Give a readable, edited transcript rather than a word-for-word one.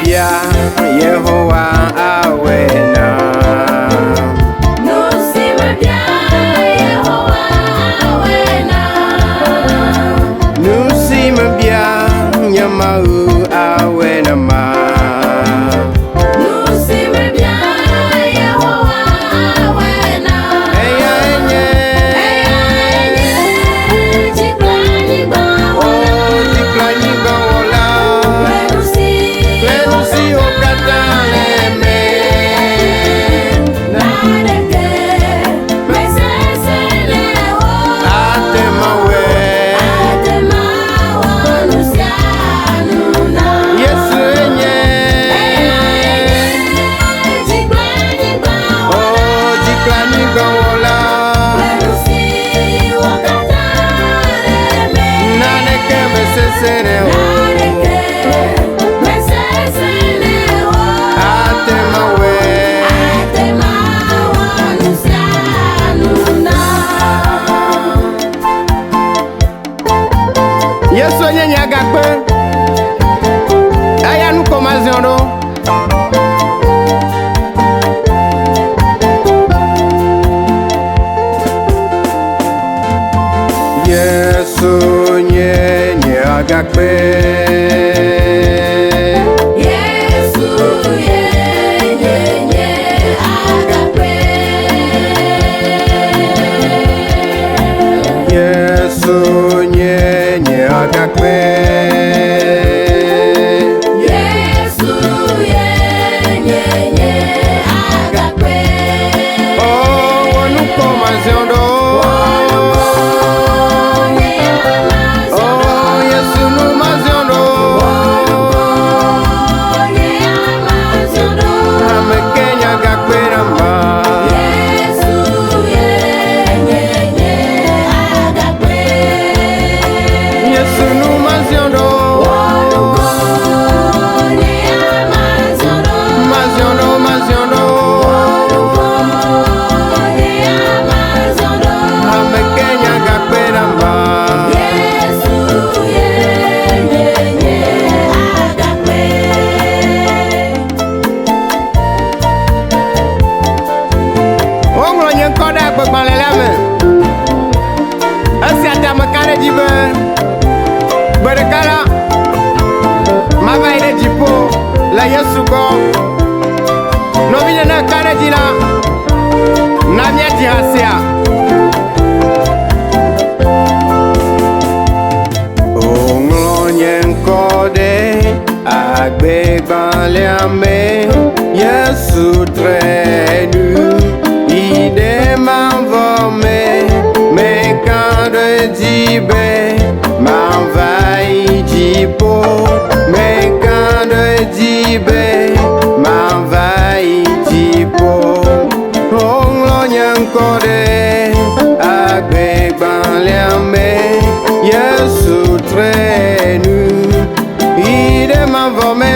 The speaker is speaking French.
mabia Yehowa awena. Nusi mabia Yehowa awena. Nusi mabia Nyamau awena ma. Nusi mabia Yehowa awena. Eya enye Jiplani bawola. Jiplani bawola. Plenusi okataleme. Nadeke meseselewo. Atemawe Atemawo nusianuna. Yesu enye. Jiplani bawola. Jiplani bawola. Plenusi okataleme. Naneke meseselewo. Nadeke meseselewo. Atemawe Atemawo nusianuna. Yesu enye nyagakpe. Aya nu komazion do. Yesu nye agakpe. Yesu ye agape. Yesu nye agakpe. Yesu ye agape. Oh, wonu komazion do. Oh, Yesu nu mazion do. Amekenya agakpe namba. Yesu ye agape. Yesu nu mazion do. Mazion do, mazion do. Amekenya agakpe namba. Onglo nyen koda gbegban le lame. Esi atame kane dzi be gbe ɖeka la mava yi ɖe dziƒo le Yesu gbɔ. Nɔvinye ne ka ɖe dzi la na míadzi ha sia. Onglo nye ŋkɔ ɖe agbegbalẽa me. Yesu traîne idée m'envo me quand de dibe m'envahit jipo me quand de dibe m'envahit jipo. Onglo nyankode agbegbalẽa me. Yesu traîne idée m'envo me